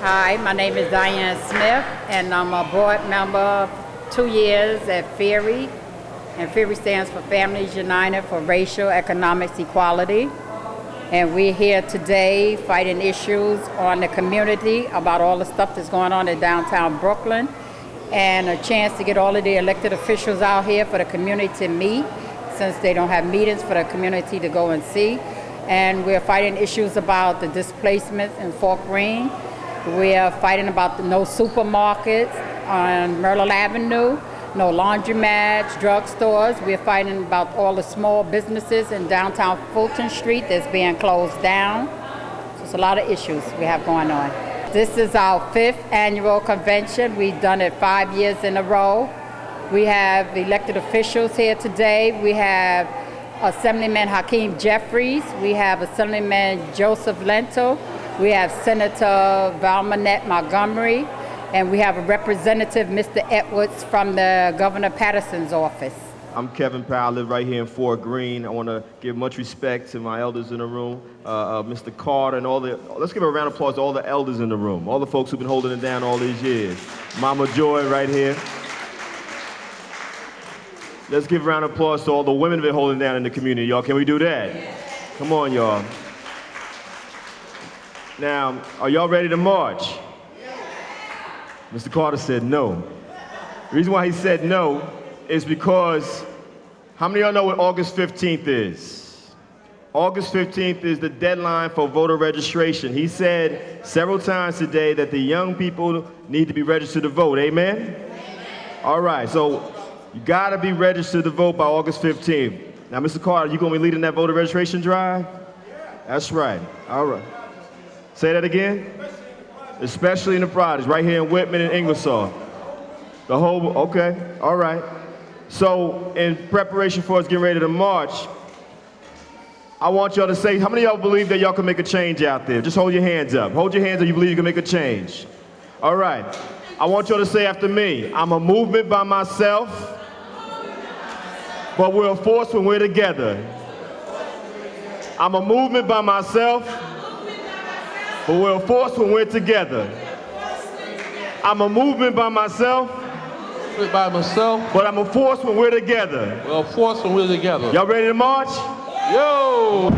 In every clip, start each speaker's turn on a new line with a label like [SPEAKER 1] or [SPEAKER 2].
[SPEAKER 1] Hi, my name is Diane Smith, and I'm a board member 2 years at FUREE, and FUREE stands for Families United for Racial Economics Equality. And we're here today fighting issues on the community about all the stuff that's going on in downtown Brooklyn, and a chance to get all of the elected officials out here for the community to meet, since they don't have meetings for the community to go and see. And we're fighting issues about the displacement in Fort Greene. We're fighting about the no supermarkets on Myrtle Avenue, no laundromats, drugstores. We're fighting about all the small businesses in downtown Fulton Street that's being closed down. So it's a lot of issues we have going on. This is our 5th annual convention. We've done it 5 years in a row. We have elected officials here today. We have Assemblyman Hakeem Jeffries. We have Assemblyman Joseph Lento. We have Senator Velmanette Montgomery, and we have a representative, Mr. Edwards, from the Governor Patterson's office.
[SPEAKER 2] I'm Kevin Powell, I live right here in Fort Greene. I want to give much respect to my elders in the room, Mr. Carter, and let's give a round of applause to all the elders in the room, all the folks who've been holding it down all these years. Mama Joy right here. Let's give a round of applause to all the women who've been holding down in the community, y'all. Can we do that? Come on, y'all. Now, are y'all ready to march? Mr. Carter said no. The reason why he said no is because, how many of y'all know what August 15th is? August 15th is the deadline for voter registration. He said several times today that the young people need to be registered to vote. Amen? Amen. All right, so you gotta be registered to vote by August 15th. Now, Mr. Carter, you gonna be leading that voter registration drive? That's right, all right. Say that again? Especially in the projects, right here in Whitman and Ingersoll. The whole, okay, all right. So, in preparation for us getting ready to march, I want y'all to say, how many of y'all believe that y'all can make a change out there? Just hold your hands up. Hold your hands up, you believe you can make a change. All right. I want y'all to say after me, I'm a movement by myself, but we're a force when we're together. I'm a movement by myself, but we're a force when we're together. I'm a movement by myself, but I'm a force when we're together.
[SPEAKER 3] We're a force when we're together.
[SPEAKER 2] Y'all ready to march?
[SPEAKER 3] Yo!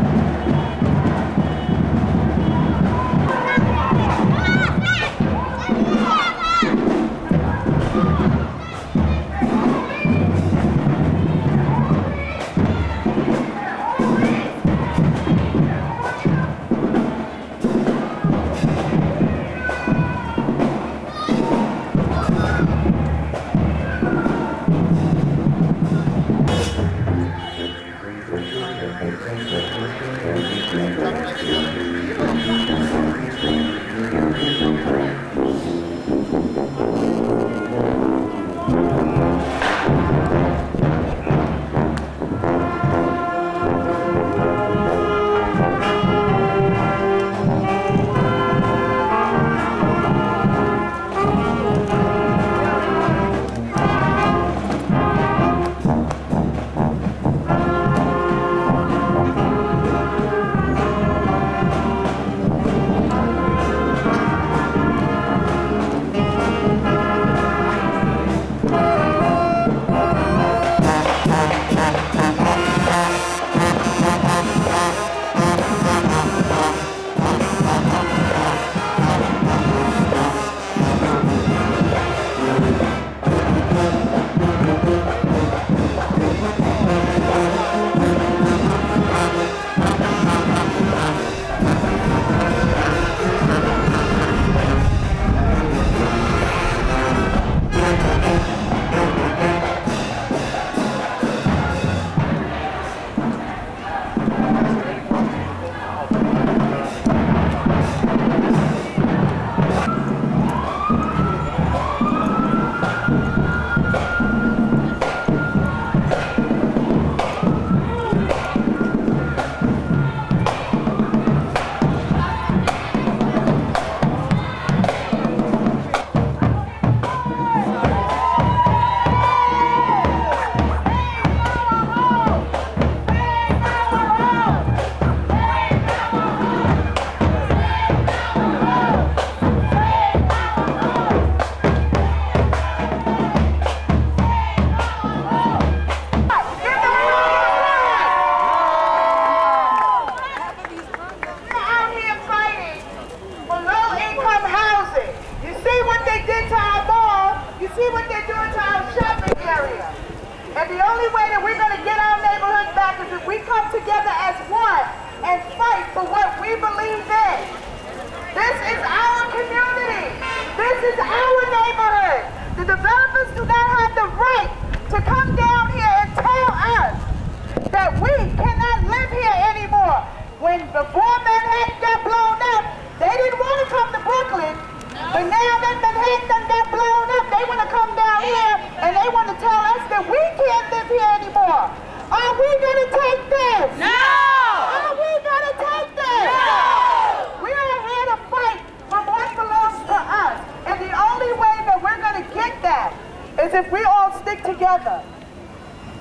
[SPEAKER 4] when before Manhattan got blown up, they didn't want to come to Brooklyn. But now that Manhattan done got blown up, they want to come down here and they want to tell us that we can't live here anymore. Are we going to take this?
[SPEAKER 5] No!
[SPEAKER 4] Are we going to take this?
[SPEAKER 5] No!
[SPEAKER 4] We are here to fight for what belongs to us. And the only way that we're going to get that is if we all stick together.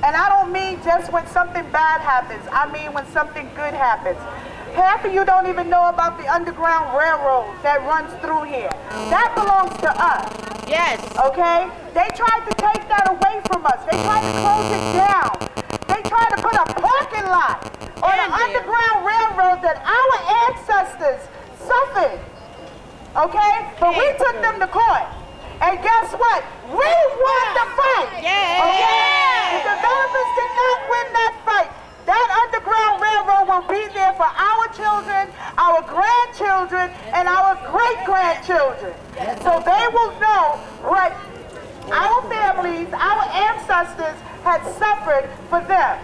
[SPEAKER 4] And I don't mean just when something bad happens. I mean when something good happens. Half of you don't even know about the Underground Railroad that runs through here. That belongs to us.
[SPEAKER 5] Yes.
[SPEAKER 4] Okay? They tried to take that away from us. They tried to close it down. They tried to put a parking lot on the Underground Railroad that our ancestors suffered. Okay? But we took them to court. And guess what? We won the fight.
[SPEAKER 5] Yeah.
[SPEAKER 4] Okay? The developers did not win that fight. That Underground Railroad will be there for our children, our grandchildren, and our great-grandchildren. So they will know what our families, our ancestors had suffered for them.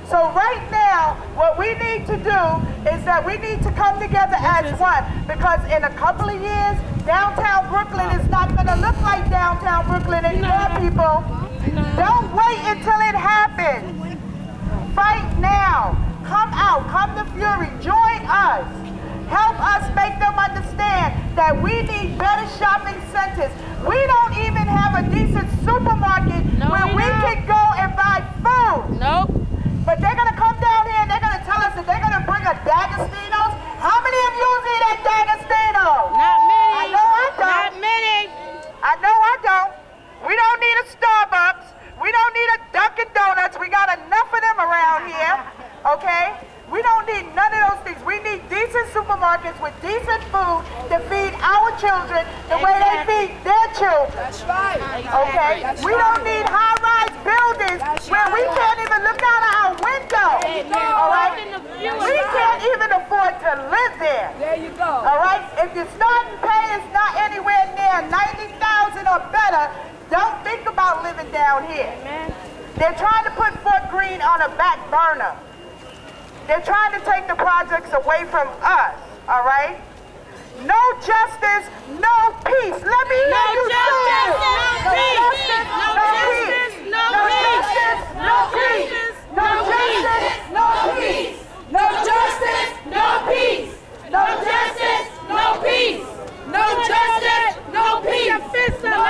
[SPEAKER 4] So right now, what we need to do is that we need to come together as one, because in a couple of years, downtown Brooklyn is not going to look like downtown Brooklyn anymore, people. Don't wait until it happens. Fight now. Come out. Come to FUREE. Join us. Help us make them understand that we need better shopping centers. We don't even have a decent supermarket where we can go and buy food.
[SPEAKER 5] Nope.
[SPEAKER 4] But they're going to come down here and they're going to tell us that they're going to bring a D'Agostino's. How many of you eat at D'Agostino's?
[SPEAKER 5] Not many.
[SPEAKER 4] I know I don't.
[SPEAKER 5] Not many.
[SPEAKER 4] I know I don't. We don't need a Starbucks. We don't need a Dunkin' Donuts. We got enough of them around here, okay? We don't need none of those things. We need decent supermarkets with decent food to feed our children the way they feed their children.
[SPEAKER 6] That's right.
[SPEAKER 4] Okay? We don't need high-rise buildings where we can't even look out of our window. All right? We can't even afford to live there.
[SPEAKER 6] There you go.
[SPEAKER 4] All right? If your starting pay is not anywhere near $90,000 or better, don't think about living down here. They're trying to put Fort Greene on a back burner. They're trying to take the projects away from us, all right? No justice, no peace. Let me hear you say it. No justice, no peace. No justice, no peace. No justice, no peace.
[SPEAKER 6] No justice, no peace.
[SPEAKER 4] No justice, no peace.
[SPEAKER 6] No justice, no peace.
[SPEAKER 5] No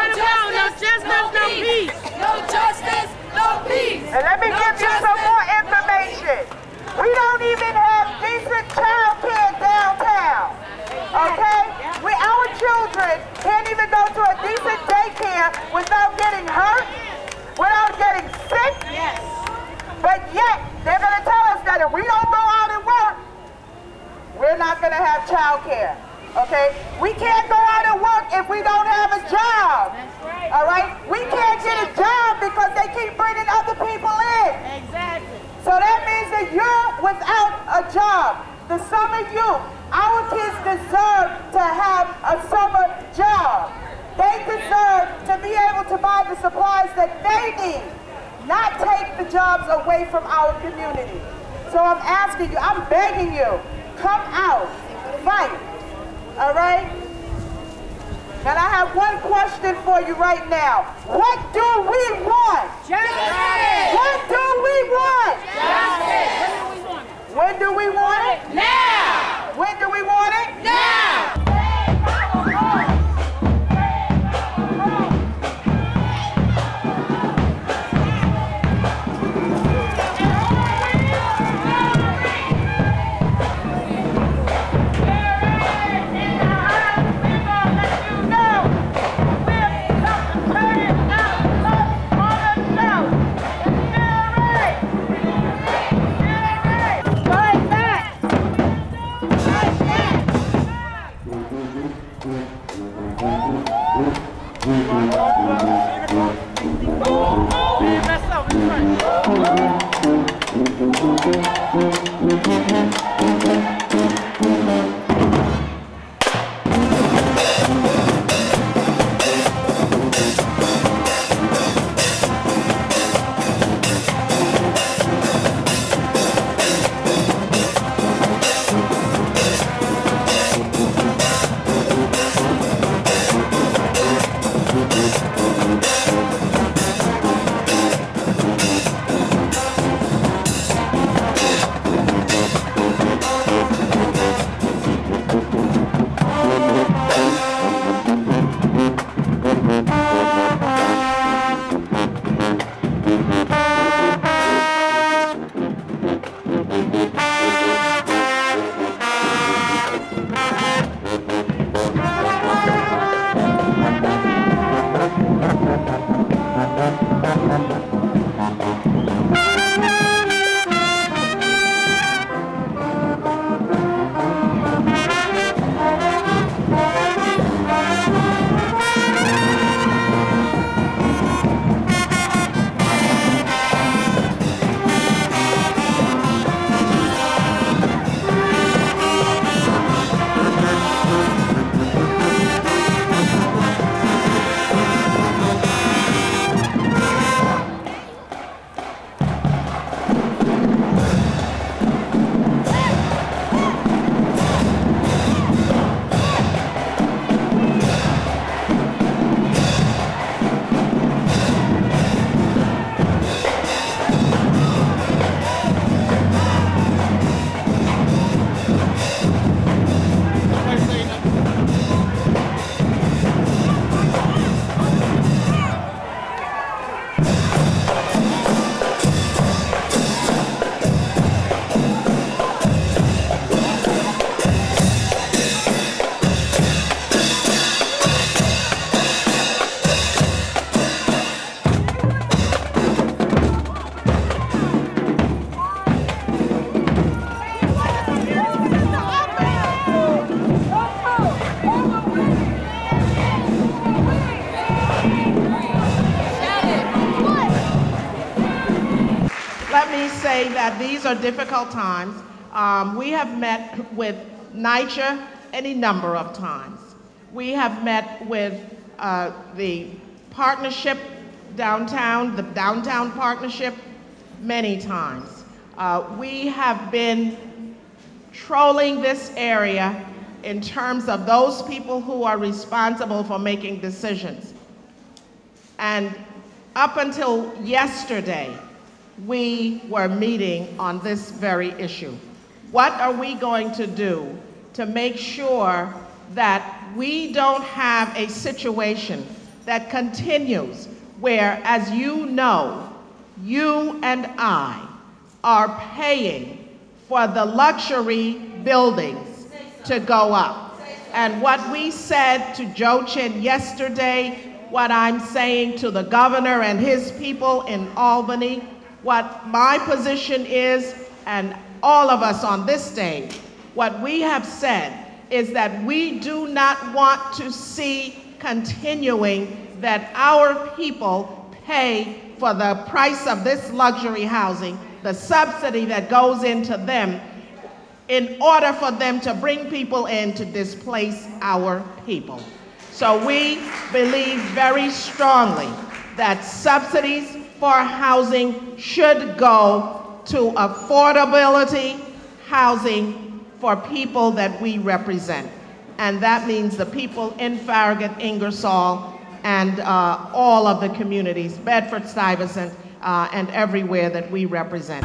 [SPEAKER 5] justice, no peace.
[SPEAKER 6] No justice, no peace.
[SPEAKER 4] And let me give you some more information. We don't even have decent child care downtown, okay? Our children can't even go to a decent daycare without getting hurt, without getting sick.
[SPEAKER 5] Yes.
[SPEAKER 4] But yet, they're going to tell us that if we don't go out and work, we're not going to have child care, okay? We can't go out and work if we don't have a job, all right? We can't get a job because they keep bringing other people in.
[SPEAKER 5] Exactly.
[SPEAKER 4] So that means that you're without a job. The summer youth, our kids deserve to have a summer job. They deserve to be able to buy the supplies that they need, not take the jobs away from our community. So I'm asking you, I'm begging you, come out, fight, all right? And I have one question for you right now. What do we want?
[SPEAKER 5] Justice.
[SPEAKER 4] What do we want?
[SPEAKER 5] Justice.
[SPEAKER 4] When do we want it?
[SPEAKER 5] Now.
[SPEAKER 4] When do we want it?
[SPEAKER 5] Now.
[SPEAKER 7] that these are difficult times. We have met with NYCHA any number of times. We have met with the partnership downtown, the downtown partnership, many times. We have been trolling this area in terms of those people who are responsible for making decisions. And up until yesterday, we were meeting on this very issue. What are we going to do to make sure that we don't have a situation that continues where, as you know, you and I are paying for the luxury buildings to go up? And what we said to Joe Chin yesterday, what I'm saying to the governor and his people in Albany, what my position is, and all of us on this stage, what we have said is that we do not want to see continuing that our people pay for the price of this luxury housing, the subsidy that goes into them, in order for them to bring people in to displace our people. So we believe very strongly that subsidies for housing should go to affordability housing for people that we represent. And that means the people in Farragut, Ingersoll, and all of the communities, Bedford-Stuyvesant, and everywhere that we represent.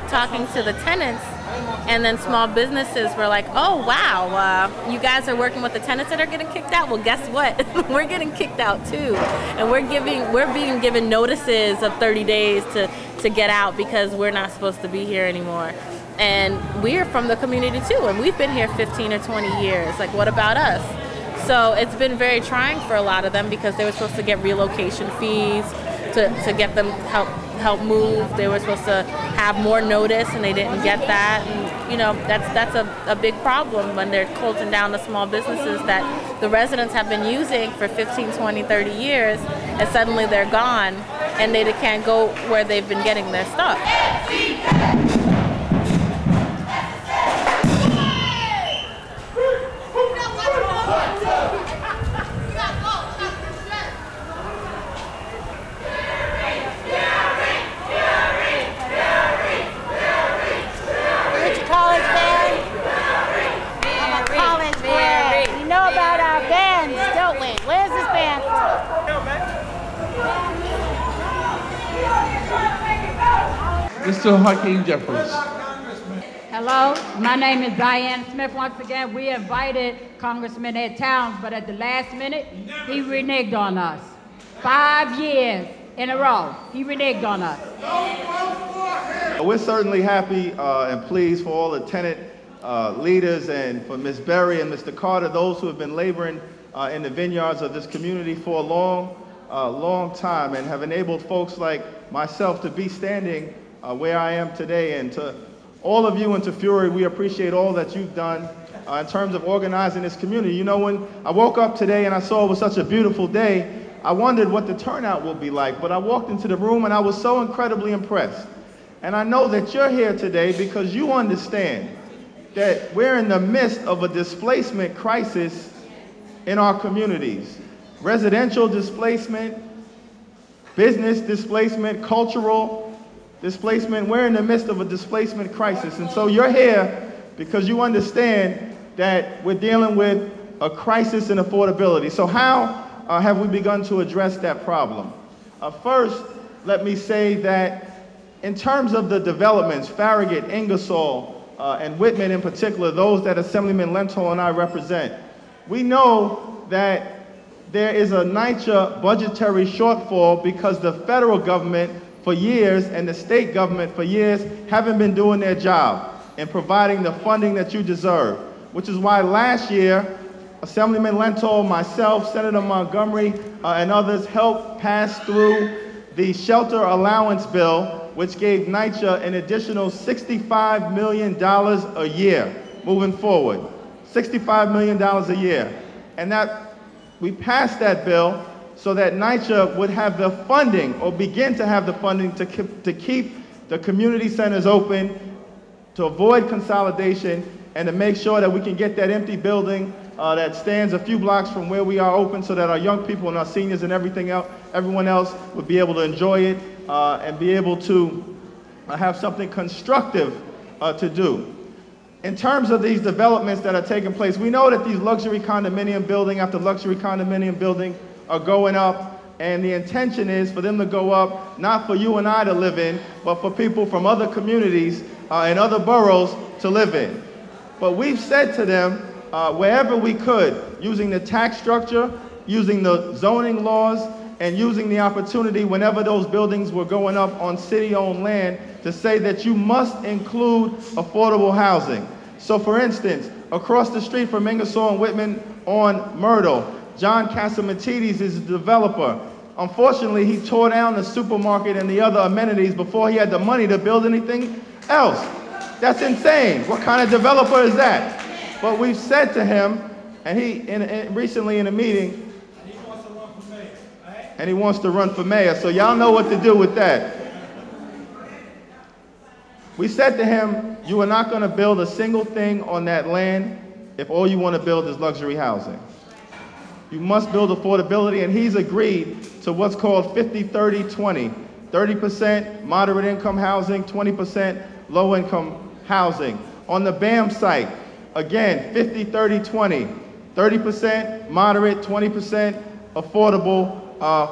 [SPEAKER 8] Talking to the tenants, and then small businesses were like, oh wow, you guys are working with the tenants that are getting kicked out? Well, guess what? We're getting kicked out too, and we're being given notices of 30 days to get out because we're not supposed to be here anymore. And we're from the community too, and we've been here 15 or 20 years. Like, what about us? So it's been very trying for a lot of them because they were supposed to get relocation fees to get them help move. They were supposed to have more notice, and they didn't get that. And you know, that's a big problem when they're closing down the small businesses that the residents have been using for 15, 20, 30 years, and suddenly they're gone, and they can't go where they've been getting their stuff.
[SPEAKER 3] Mr. Hakeem Jeffries.
[SPEAKER 1] Hello, my name is Diane Smith. Once again, we invited Congressman Ed Towns, but at the last minute, he reneged on us. 5 years in a row, he reneged on us.
[SPEAKER 2] We're certainly happy and pleased for all the tenant leaders and for Ms. Berry and Mr. Carter, those who have been laboring in the vineyards of this community for a long time and have enabled folks like myself to be standing where I am today. And to all of you and to FUREE, we appreciate all that you've done in terms of organizing this community. You know, when I woke up today and I saw it was such a beautiful day, I wondered what the turnout would be like, but I walked into the room and I was so incredibly impressed. And I know that you're here today because you understand that we're in the midst of a displacement crisis in our communities. Residential displacement, business displacement, cultural displacement. We're in the midst of a displacement crisis. And so you're here because you understand that we're dealing with a crisis in affordability. So how have we begun to address that problem? First, let me say that in terms of the developments, Farragut, Ingersoll, and Whitman in particular, those that Assemblyman Lentil and I represent, we know that there is a NYCHA budgetary shortfall because the federal government
[SPEAKER 9] for years and the state government for years haven't been doing their job in providing the funding that you deserve, which is why last year, Assemblyman Lentol, myself, Senator Montgomery, and others helped pass through the shelter allowance bill, which gave NYCHA an additional $65 million a year moving forward. $65 million a year. And that we passed that bill so that NYCHA would have the funding, or begin to have the funding, to keep the community centers open, to avoid consolidation, and to make sure that we can get that empty building that stands a few blocks from where we are open, so that our young people and our seniors and everyone else would be able to enjoy it and be able to have something constructive to do. In terms of these developments that are taking place, we know that these luxury condominium building after luxury condominium building are going up, and the intention is for them to go up not for you and I to live in, but for people from other communities and other boroughs to live in. But we've said to them, wherever we could, using the tax structure, using the zoning laws, and using the opportunity whenever those buildings were going up on city-owned land, to say that you must include affordable housing. So for instance, across the street from Ingersoll and Whitman on Myrtle, John Catsimatidis is a developer. Unfortunately, he tore down the supermarket and the other amenities before he had the money to build anything else. That's insane. What kind of developer is that? But we've said to him, and he recently in a meeting, and he wants to run for mayor, so y'all know what to do with that. We said to him, you are not going to build a single thing on that land if all you want to build is luxury housing. You must build affordability, and he's agreed to what's called 50-30-20. 30% moderate income housing, 20% low income housing. On the BAM site, again, 50-30-20. 30% moderate, 20% affordable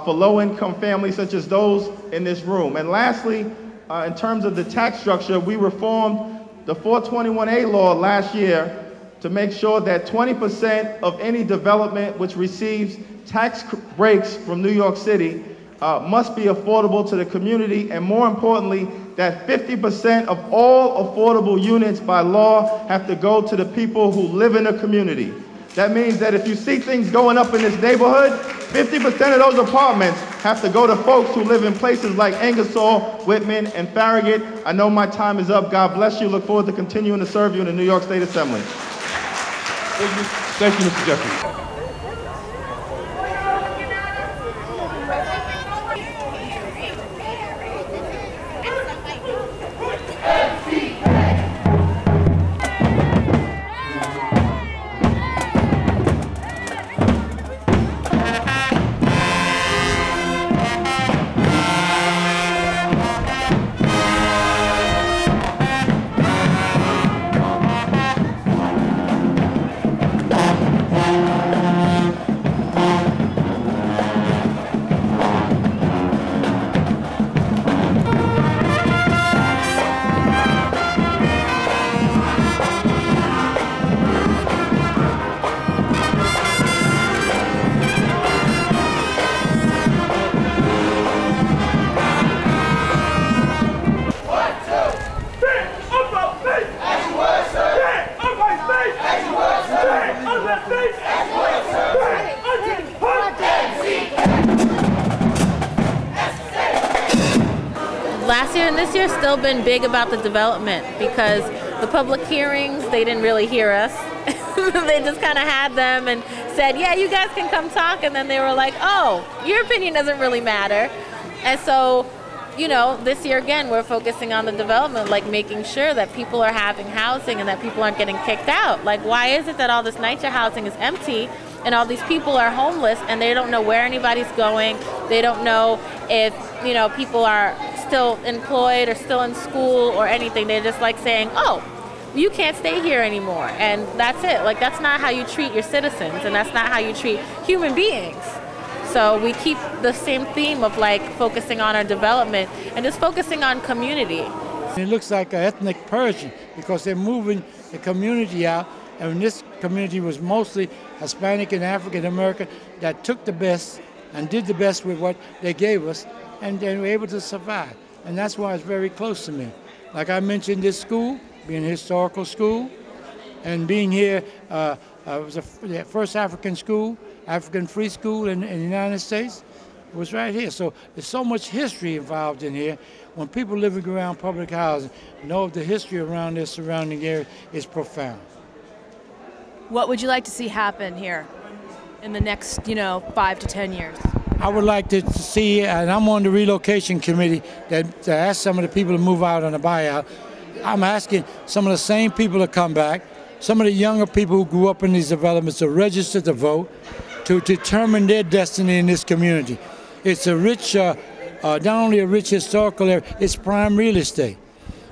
[SPEAKER 9] for low-income families such as those in this room. And lastly, in terms of the tax structure, we reformed the 421A law last year to make sure that 20% of any development which receives tax breaks from New York City must be affordable to the community, and more importantly, that 50% of all affordable units by law have to go to the people who live in the community. That means that if you see things going up in this neighborhood, 50% of those apartments have to go to folks who live in places like Ingersoll, Whitman, and Farragut. I know my time is up. God bless you. Look forward to continuing to serve you in the New York State Assembly.
[SPEAKER 3] Thank you, Mr. Jeffries.
[SPEAKER 8] Last year and this year still been big about the development, because the public hearings, they didn't really hear us. They just kind of had them and said, yeah, you guys can come talk, and then they were like, oh, your opinion doesn't really matter. And so, you know, this year again, we're focusing on the development, like making sure that people are having housing and that people aren't getting kicked out. Like, why is it that all this NYCHA housing is empty and all these people are homeless and they don't know where anybody's going? They don't know if, you know, people are still employed or still in school or anything. They're just like saying, oh, you can't stay here anymore. And that's it. Like, that's not how you treat your citizens, and that's not how you treat human beings. So we keep the same theme of like focusing on our development and just focusing on community.
[SPEAKER 10] It looks like an ethnic purge because they're moving the community out, and this community was mostly Hispanic and African American that took the best and did the best with what they gave us, and they were able to survive. And that's why it's very close to me. Like I mentioned, this school, being a historical school, and being here, it was the first African school, African free school in the United States. It was right here. So there's so much history involved in here. When people living around public housing know the history around their surrounding area is profound.
[SPEAKER 11] What would you like to see happen here in the next, 5 to 10 years?
[SPEAKER 10] I would like to see, and I'm on the relocation committee to ask some of the people to move out on a buyout. I'm asking some of the same people to come back, some of the younger people who grew up in these developments to register to vote, to determine their destiny in this community. It's a rich, not only a rich historical area, it's prime real estate.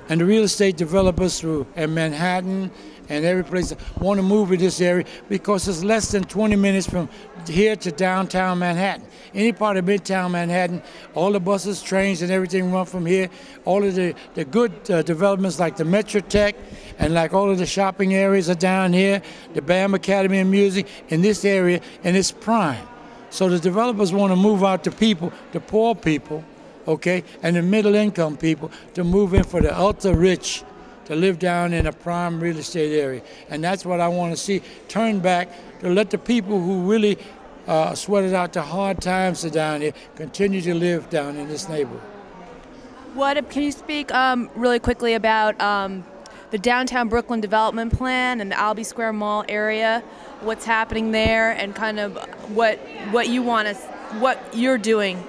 [SPEAKER 10] And the real estate developers in Manhattan and every place want to move in this area because it's less than 20 minutes from here to downtown Manhattan. Any part of midtown Manhattan, all the buses, trains, and everything run from here. All of the good developments like the Metrotech and like all of the shopping areas are down here, the BAM Academy of Music in this area, and it's prime. So the developers want to move out to people, the poor people, okay, and the middle income people to move in for the ultra rich to live down in a prime real estate area. And that's what I want to see turn back, to let the people who really sweated out the hard times down here continue to live down in this neighborhood.
[SPEAKER 11] Can you speak really quickly about the downtown Brooklyn development plan and the Albee Square Mall area, what's happening there, and kind of what you're doing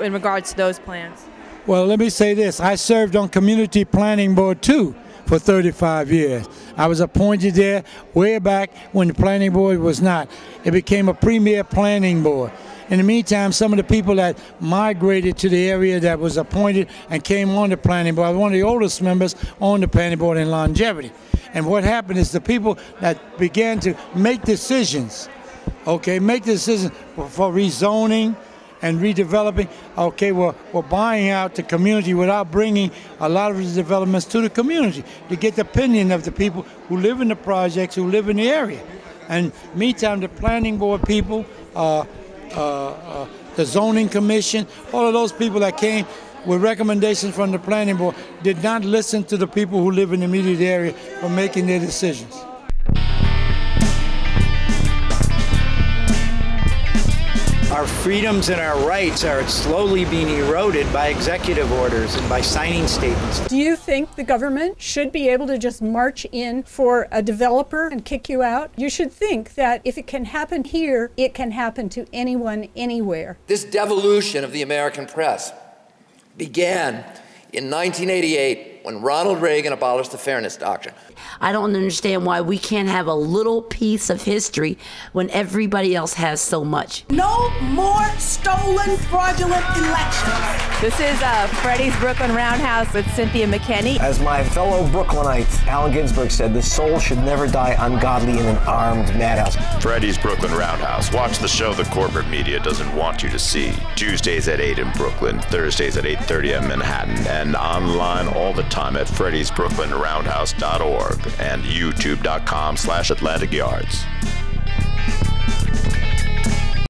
[SPEAKER 11] in regards to those plans?
[SPEAKER 10] Well, let me say this. I served on Community Planning Board too for 35 years. I was appointed there way back when the planning board was not. It became a premier planning board. In the meantime, some of the people that migrated to the area that was appointed and came on the planning board, I was one of the oldest members on the planning board in longevity. And what happened is the people that began to make decisions, for rezoning and redeveloping, we're buying out the community without bringing a lot of the developments to the community to get the opinion of the people who live in the projects, who live in the area. And meantime, the planning board people, the zoning commission, all of those people that came with recommendations from the planning board did not listen to the people who live in the immediate area for making their decisions.
[SPEAKER 12] Our freedoms and our rights are slowly being eroded by executive orders and by signing statements.
[SPEAKER 13] Do you think the government should be able to just march in for a developer and kick you out? You should think that if it can happen here, it can happen to anyone, anywhere.
[SPEAKER 14] This devolution of the American press began in 1988 when Ronald Reagan abolished the Fairness Doctrine.
[SPEAKER 15] I don't understand why we can't have a little piece of history when everybody else has so much.
[SPEAKER 16] No more stolen, fraudulent elections.
[SPEAKER 11] This is Freddie's Brooklyn Roundhouse with Cynthia McKinney.
[SPEAKER 17] As my fellow Brooklynite, Allen Ginsberg, said, the soul should never die ungodly in an armed madhouse.
[SPEAKER 18] Freddie's Brooklyn Roundhouse. Watch the show the corporate media doesn't want you to see. Tuesdays at 8 in Brooklyn, Thursdays at 8:30 in Manhattan, and online all the time at Freddy'sBrooklynRoundhouse.org and YouTube.com/Atlantic Yards.